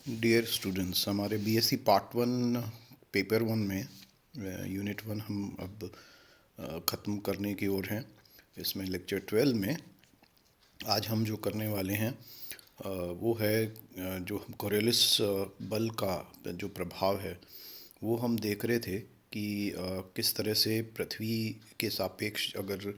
Dear students, हमारे BSc part one paper one में unit one हम अब ख़त्म करने की ओर हैं। इसमें लेक्चर 12 में आज हम जो करने वाले हैं वो है जो हम कोरियोलिस बल का जो प्रभाव है वो हम देख रहे थे कि किस तरह से पृथ्वी के सापेक्ष अगर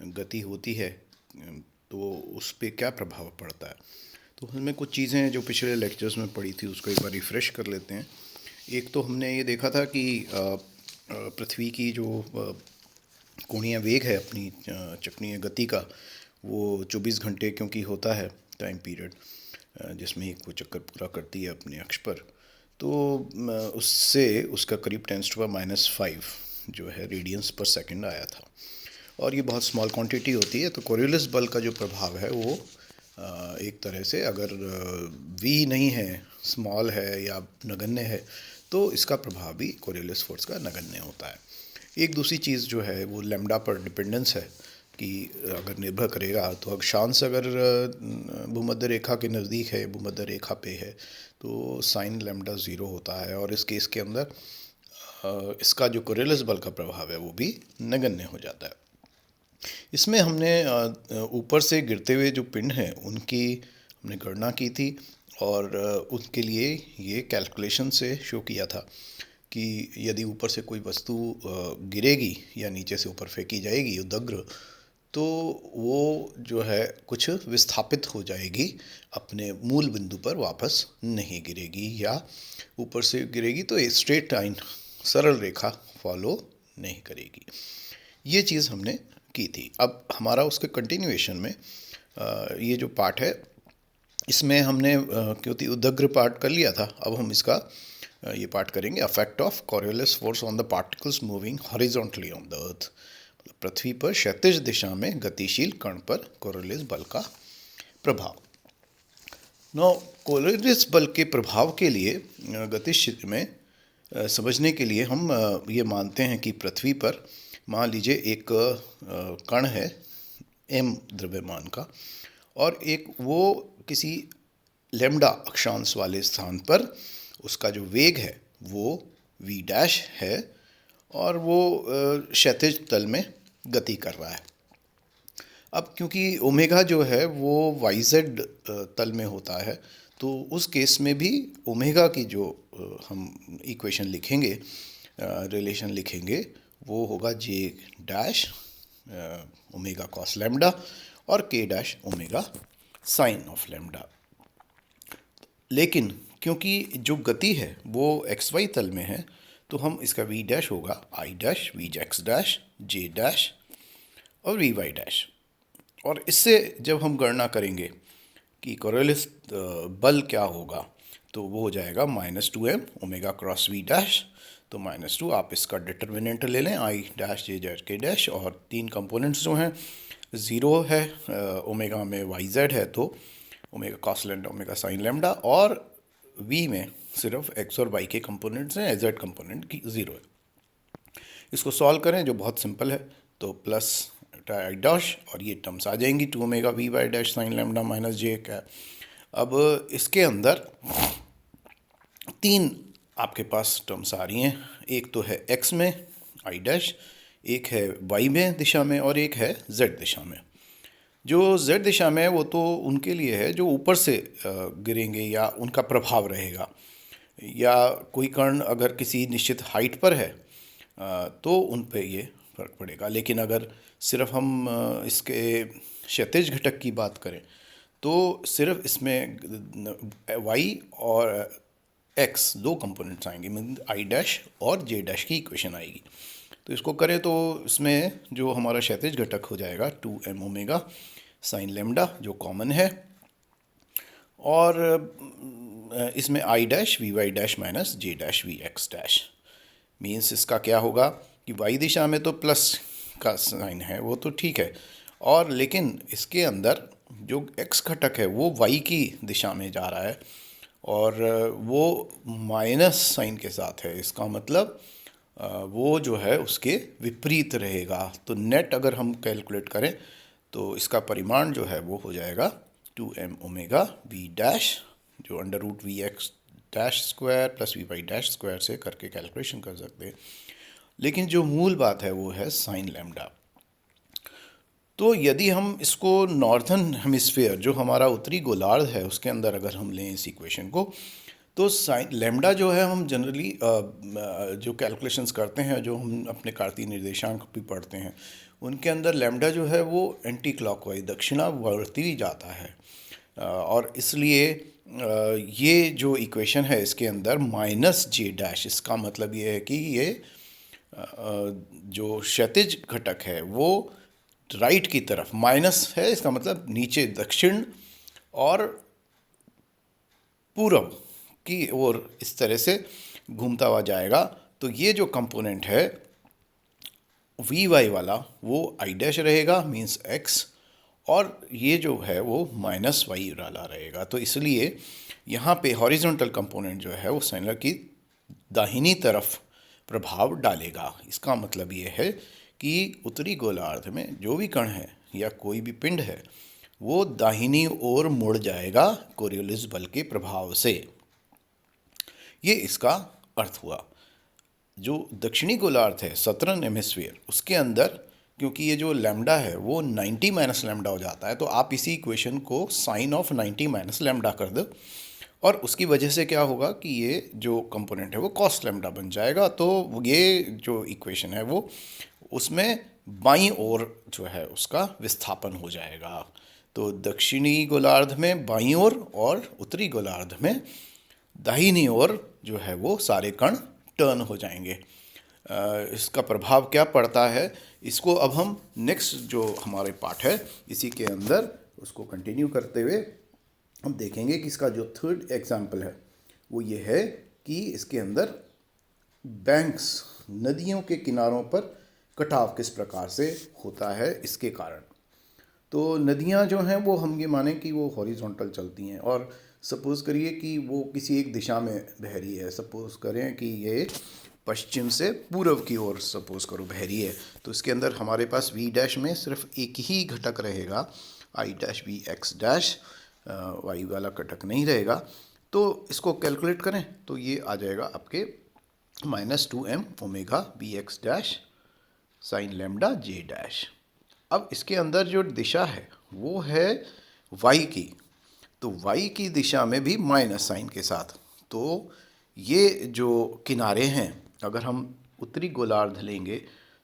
गति होती है तो उस पे क्या प्रभाव पड़ता है। तो हमें कुछ चीज़ें जो पिछले लेक्चर्स में पढ़ी थी उसको एक बार रिफ़्रेश कर लेते हैं। एक तो हमने ये देखा था कि पृथ्वी की जो कोणीय वेग है अपनी चक्रीय गति का, वो 24 घंटे क्योंकि होता है टाइम पीरियड जिसमें एक वो चक्कर पूरा करती है अपने अक्ष पर, तो उससे उसका करीब 10⁻⁵ जो है रेडियंस पर सेकंड आया था। और ये बहुत स्मॉल क्वांटिटी होती है, तो कोरियोलिस बल का जो प्रभाव है वो एक तरह से अगर वी नहीं है, स्मॉल है या नगण्य है, तो इसका प्रभाव भी कोरियोलिस फोर्स का नगण्य होता है। एक दूसरी चीज़ जो है वो लैम्डा पर डिपेंडेंस है कि अगर निर्भर करेगा तो अक्षांश अगर भूमध्य रेखा के नज़दीक है, भूमध्य रेखा पे है, तो साइन लैम्डा ज़ीरो होता है और इस केस के अंदर इसका जो कोरियोलिस बल का प्रभाव है वो भी नगण्य हो जाता है। इसमें हमने ऊपर से गिरते हुए जो पिंड हैं उनकी हमने गणना की थी और उसके लिए ये कैलकुलेशन से शो किया था कि यदि ऊपर से कोई वस्तु गिरेगी या नीचे से ऊपर फेंकी जाएगी उदग्र, तो वो जो है कुछ विस्थापित हो जाएगी, अपने मूल बिंदु पर वापस नहीं गिरेगी, या ऊपर से गिरेगी तो एक स्ट्रेट लाइन सरल रेखा फॉलो नहीं करेगी। ये चीज़ हमने की थी। अब हमारा उसके कंटिन्यूएशन में ये जो पार्ट है इसमें हमने क्योंकि उदग्र पार्ट कर लिया था, अब हम इसका ये पार्ट करेंगे affect of Coriolis force on the particles moving horizontally on the earth. मतलब पृथ्वी पर क्षैतिज दिशा में गतिशील कण पर कोरियोलिस बल का प्रभाव। नो, कोरियोलिस बल के प्रभाव के लिए गतिज क्षेत्र में समझने के लिए हम ये मानते हैं कि पृथ्वी पर मान लीजिए एक कण है m द्रव्यमान का, और एक वो किसी लैम्डा अक्षांश वाले स्थान पर उसका जो वेग है वो v डैश है और वो क्षैतिज तल में गति कर रहा है। अब क्योंकि ओमेगा जो है वो yz तल में होता है, तो उस केस में भी ओमेगा की जो हम इक्वेशन लिखेंगे, रिलेशन लिखेंगे, वो होगा j dash omega cos lambda और k dash omega sine of lambda. लेकिन क्योंकि जो गति है वो xy तल में है, तो हम इसका v डैश होगा i dash, v x dash, j dash और vy डैश। और इससे जब हम गणना करेंगे कि कोरियोलिस बल क्या होगा, तो वो हो जाएगा -2m omega cross v dash. तो -2 आप इसका डिटर्मिनेंट ले लें, i dash, j dash, k dash, और तीन कंपोनेंट्स जो हैं, ज़ीरो है ओमेगा में yz है तो omega cos lambda, omega sine lambda, और v में सिर्फ x और y के कंपोनेंट्स हैं, z कंपोनेंट की ज़ीरो है। इसको सॉल्व करें जो बहुत सिंपल है, तो प्लस आई डैश और ये टर्म्स आ जाएंगी 2 omega v y dash sine lambda minus j का। अब इसके अंदर तीन आपके पास टर्म्स आ रही हैं, एक तो है x में आई डैश, एक है y में दिशा में, और एक है z दिशा में। जो z दिशा में वो तो उनके लिए है जो ऊपर से गिरेंगे या उनका प्रभाव रहेगा, या कोई कण अगर किसी निश्चित हाइट पर है तो उन पे ये फर्क पड़ेगा। लेकिन अगर सिर्फ हम इसके क्षैतिज घटक की बात करें तो सिर्फ इसमें y और x दो कंपोनेंट्स आएंगे, मीन आई डैश और जे डैश की इक्वेशन आएगी। तो इसको करें तो इसमें जो हमारा क्षैतिज घटक हो जाएगा 2m ओमेगा साइन लैम्डा जो कॉमन है, और इसमें i dash v y dash minus j dash v x dash. Means इसका क्या होगा कि वाई दिशा में तो प्लस का साइन है, वो तो ठीक है, और लेकिन इसके अंदर जो एक्स घटक है वो वाई की दिशा में जा रहा है और वो माइनस साइन के साथ है। इसका मतलब वो जो है उसके विपरीत रहेगा। तो नेट अगर हम कैलकुलेट करें तो इसका परिमाण जो है वो हो जाएगा 2m ओमेगा v डैश, जो under root v x dash square plus v y dash square से करके कैलकुलेशन कर सकते हैं। लेकिन जो मूल बात है वो है साइन लैम्डा। तो यदि हम इसको नॉर्थर्न हेमिस्फीयर, जो हमारा उत्तरी गोलार्ध है, उसके अंदर अगर हम लें इस इक्वेशन को, तो साइन लैम्डा जो है हम जनरली जो कैलकुलेशंस करते हैं, जो हम अपने कार्तीय निर्देशांक भी पढ़ते हैं, उनके अंदर लैम्डा जो है वो एंटी क्लॉकवाइज दक्षिणावर्ती जाता है। और इसलिए ये जो इक्वेशन है इसके अंदर माइनस जे डैश, इसका मतलब ये है कि ये जो क्षैतिज घटक है वो राइट की तरफ माइनस है, इसका मतलब नीचे दक्षिण और पूर्व की ओर इस तरह से घूमता हुआ जाएगा। तो ये जो कंपोनेंट है वी वाई वाला वो आई डैश रहेगा, मीन्स एक्स, और ये जो है वो माइनस वाई वाला रहेगा। तो इसलिए यहाँ पे हॉरिजॉन्टल कंपोनेंट जो है वो साइनर की दाहिनी तरफ प्रभाव डालेगा। इसका मतलब ये है कि उत्तरी गोलार्ध में जो भी कण है या कोई भी पिंड है वो दाहिनी ओर मुड़ जाएगा कोरियोलिस बल के प्रभाव से। ये इसका अर्थ हुआ। जो दक्षिणी गोलार्ध है, सदर्न हेमिस्फीयर, उसके अंदर क्योंकि ये जो लैम्डा है वो 90 माइनस लैम्डा हो जाता है, तो आप इसी इक्वेशन को साइन ऑफ 90 माइनस लैम्डा कर दो, और उसकी वजह से क्या होगा कि ये जो कंपोनेंट है वो कॉस लैम्डा बन जाएगा। तो ये जो इक्वेशन है वो उसमें बाईं ओर जो है उसका विस्थापन हो जाएगा। तो दक्षिणी गोलार्ध में बाईं ओर और उत्तरी गोलार्ध में दाहिनी ओर जो है वो सारे कण टर्न हो जाएंगे। इसका प्रभाव क्या पड़ता है, इसको अब हम नेक्स्ट जो हमारे पार्ट है इसी के अंदर उसको कंटिन्यू करते हुए हम देखेंगे कि इसका जो थर्ड एग्जाम्पल है वो ये है कि इसके अंदर बैंक्स, नदियों के किनारों पर कटाव किस प्रकार से होता है इसके कारण। तो नदियाँ जो हैं वो हम ये माने कि वो हॉरिजॉन्टल चलती हैं, और सपोज़ करिए कि वो किसी एक दिशा में बह रही है। सपोज़ करें कि ये पश्चिम से पूर्व की ओर सपोज़ करो बह रही है, तो इसके अंदर हमारे पास वी डैश में सिर्फ एक ही घटक रहेगा, i dash v x dash, y वाला घटक नहीं रहेगा। तो इसको कैलकुलेट करें तो ये आ जाएगा आपके -2m omega b x dash sine lambda j dash. अब इसके अंदर जो दिशा है वो है वाई की, तो वाई की दिशा में भी माइनस साइन के साथ। तो ये जो किनारे हैं, अगर हम उत्तरी गोलार्ध लेंगे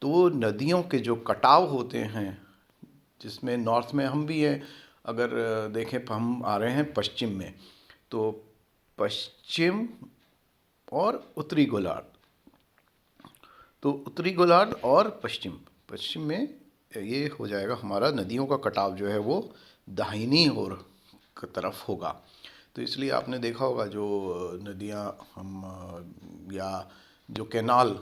तो नदियों के जो कटाव होते हैं, जिसमें नॉर्थ में हम भी हैं, अगर देखें हम आ रहे हैं पश्चिम में, तो पश्चिम और उत्तरी गोलार्ध, तो उत्तरी गोलार्ध और पश्चिम में ये हो जाएगा हमारा नदियों का कटाव जो है वो दाहिनी ओर की तरफ होगा। तो इसलिए आपने देखा होगा जो नदियाँ हम या जो कैनाल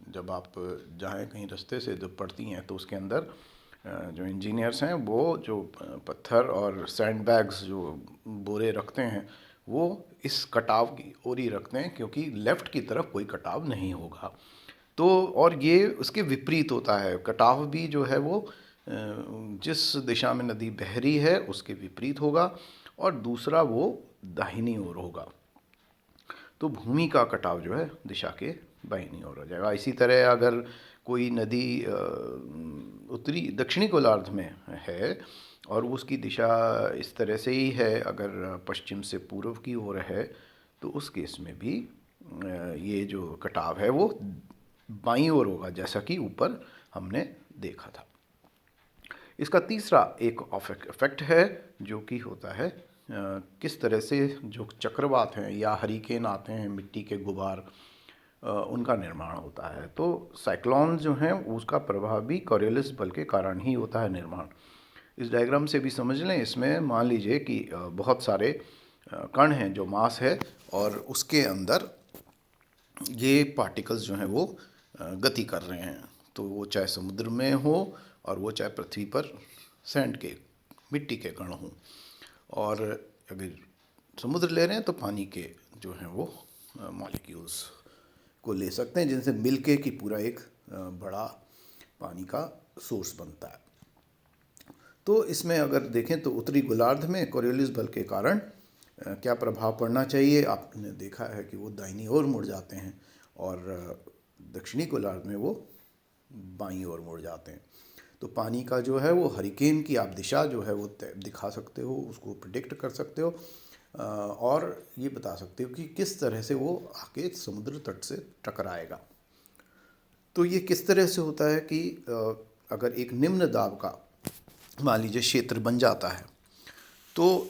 जब आप जाएँ कहीं रास्ते से जब पड़ती हैं तो उसके अंदर जो इंजीनियर्स हैं वो जो पत्थर और सैंड बैग्स जो बोरे रखते हैं वो इस कटाव की ओर ही रखते हैं, क्योंकि लेफ़्ट की तरफ कोई कटाव नहीं होगा। तो और ये उसके विपरीत होता है, कटाव भी जो है वो जिस दिशा में नदी बह रही है उसके विपरीत होगा, और दूसरा वो दाहिनी ओर होगा। तो भूमि का कटाव जो है दिशा के दाहिनी ओर हो जाएगा। इसी तरह अगर कोई नदी उत्तरी दक्षिणी गोलार्ध में है और उसकी दिशा इस तरह से ही है, अगर पश्चिम से पूर्व की ओर है, तो उस केस में भी ये जो कटाव है वो बाईं ओर होगा, जैसा कि ऊपर हमने देखा था। इसका तीसरा एक इफेक्ट है जो कि होता है किस तरह से जो चक्रवात हैं या हरिकेन आते हैं, मिट्टी के गुबार, उनका निर्माण होता है। तो साइक्लोन जो हैं उसका प्रभाव भी कोरियोलिस बल के कारण ही होता है निर्माण। इस डायग्राम से भी समझ लें, इसमें मान लीजिए कि बहुत सारे कण हैं जो मास है, और उसके अंदर ये पार्टिकल्स जो हैं वो गति कर रहे हैं। तो वो चाहे समुद्र में हो और वो चाहे पृथ्वी पर सैंड के, मिट्टी के कण हों, और अगर समुद्र ले रहे हैं तो पानी के जो हैं वो मॉलिक्यूल्स को ले सकते हैं, जिनसे मिलके कि पूरा एक बड़ा पानी का सोर्स बनता है। तो इसमें अगर देखें तो उत्तरी गोलार्ध में कोरियोलिस बल के कारण क्या प्रभाव पड़ना चाहिए? आपने देखा है कि वो दाहिनी ओर मुड़ जाते हैं और दक्षिणी गोलार्ध में वो बाईं ओर मुड़ जाते हैं। तो पानी का जो है वो हरिकेन की आप दिशा जो है वो दिखा सकते हो, उसको प्रिडिक्ट कर सकते हो और ये बता सकते हो कि किस तरह से वो आके समुद्र तट से टकराएगा। तो ये किस तरह से होता है कि अगर एक निम्न दाब का मान लीजिए क्षेत्र बन जाता है, तो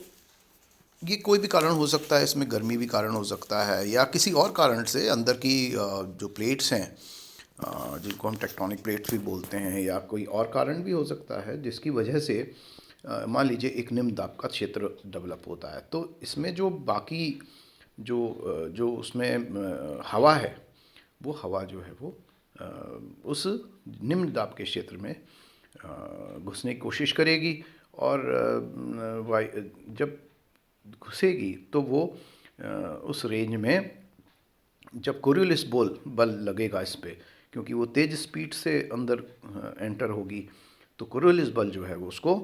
ये कोई भी कारण हो सकता है, इसमें गर्मी भी कारण हो सकता है या किसी और कारण से अंदर की जो प्लेट्स हैं जिनको हम टेक्टोनिक प्लेट्स भी बोलते हैं, या कोई और कारण भी हो सकता है जिसकी वजह से मान लीजिए एक निम्न दाब का क्षेत्र डेवलप होता है। तो इसमें जो बाकी जो उसमें हवा है, वो हवा जो है वो उस निम्न दाब के क्षेत्र में घुसने की कोशिश करेगी और जब घुसेगी तो वो उस रेंज में जब कोरियोलिस बल लगेगा इस पे, क्योंकि वो तेज़ स्पीड से अंदर एंटर होगी, तो कोरियोलिस बल जो है वो उसको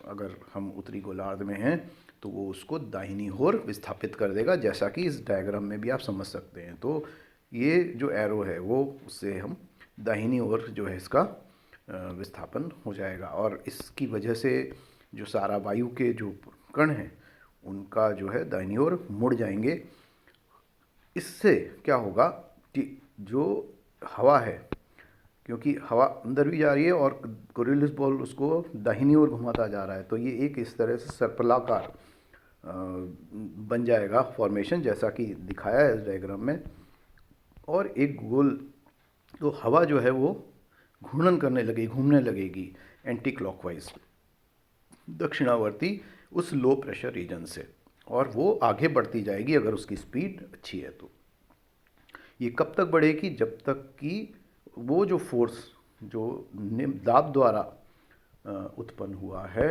अगर हम उत्तरी गोलार्ध में हैं तो वो उसको दाहिनी ओर विस्थापित कर देगा, जैसा कि इस डायग्राम में भी आप समझ सकते हैं। तो ये जो एरो है वो उससे हम दाहिनी ओर जो है इसका विस्थापन हो जाएगा और इसकी वजह से जो सारा वायु के जो कण हैं उनका जो है दाहिनी ओर मुड़ जाएंगे। इससे क्या होगा कि जो हवा है, क्योंकि हवा अंदर भी जा रही है और कोरियोलिस बल उसको दाहिनी ओर घुमाता जा रहा है, तो ये एक इस तरह से सर्पलाकार बन जाएगा फॉर्मेशन, जैसा कि दिखाया है इस डायग्राम में। और एक गोल तो हवा जो है वो घूर्णन करने लगेगी, घूमने लगेगी एंटी क्लॉकवाइज दक्षिणावर्ती उस लो प्रेशर रीजन से, और वो आगे बढ़ती जाएगी अगर उसकी स्पीड अच्छी है। तो ये कब तक बढ़ेगी? जब तक कि वो जो फोर्स जो दाब द्वारा उत्पन्न हुआ है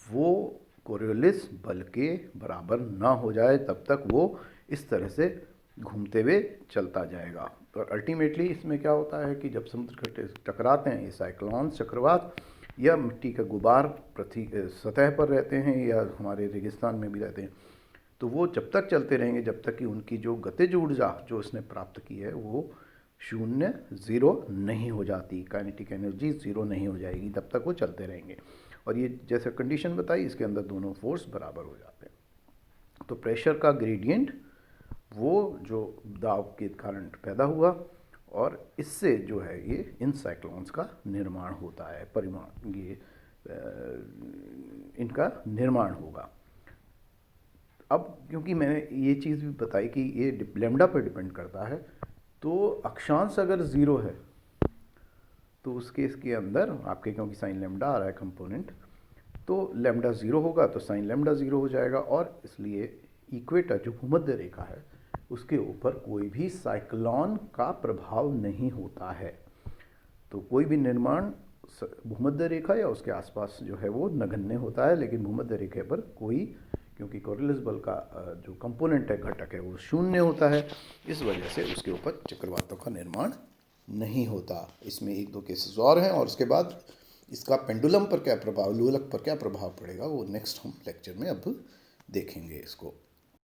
वो कोरियोलिस बल के बराबर ना हो जाए, तब तक वो इस तरह से घूमते हुए चलता जाएगा। और अल्टीमेटली इसमें क्या होता है कि जब समुद्र टकराते हैं, ये साइक्लोन्स चक्रवात या मिट्टी का गुबार पृथ्वी सतह पर रहते हैं या हमारे रेगिस्तान में भी रहते हैं, तो वो जब तक चलते रहेंगे जब तक कि उनकी जो गतिज ऊर्जा जो इसने प्राप्त की है वो शून्य ज़ीरो नहीं हो जाती, काइनेटिक एनर्जी ज़ीरो नहीं हो जाएगी, तब तक वो चलते रहेंगे। और ये जैसे कंडीशन बताई, इसके अंदर दोनों फोर्स बराबर हो जाते हैं। तो प्रेशर का ग्रेडियंट वो जो दाब के कारण पैदा हुआ और इससे जो है ये इन साइक्लोन्स का निर्माण होता है, परिमाण ये इनका निर्माण होगा। अब क्योंकि मैंने ये चीज़ भी बताई कि ये लैम्डा पर डिपेंड करता है, तो अक्षांश अगर ज़ीरो है तो उस केस के अंदर आपके, क्योंकि साइन लैम्डा आ रहा है कंपोनेंट, तो लैम्डा ज़ीरो होगा तो साइन लैम्डा ज़ीरो हो जाएगा, और इसलिए इक्वेटर जो भूमध्य रेखा है उसके ऊपर कोई भी साइक्लोन का प्रभाव नहीं होता है। तो कोई भी निर्माण भूमध्य रेखा या उसके आसपास जो है वो नगण्य होता है, लेकिन भूमध्य रेखा पर कोई, क्योंकि कोरियोलिस बल का जो कंपोनेंट है, घटक है, वो शून्य होता है, इस वजह से उसके ऊपर चक्रवातों का निर्माण नहीं होता। इसमें एक दो केसेस और हैं और उसके बाद इसका पेंडुलम पर क्या प्रभाव, लोलक पर क्या प्रभाव पड़ेगा वो नेक्स्ट हम लेक्चर में अब देखेंगे इसको।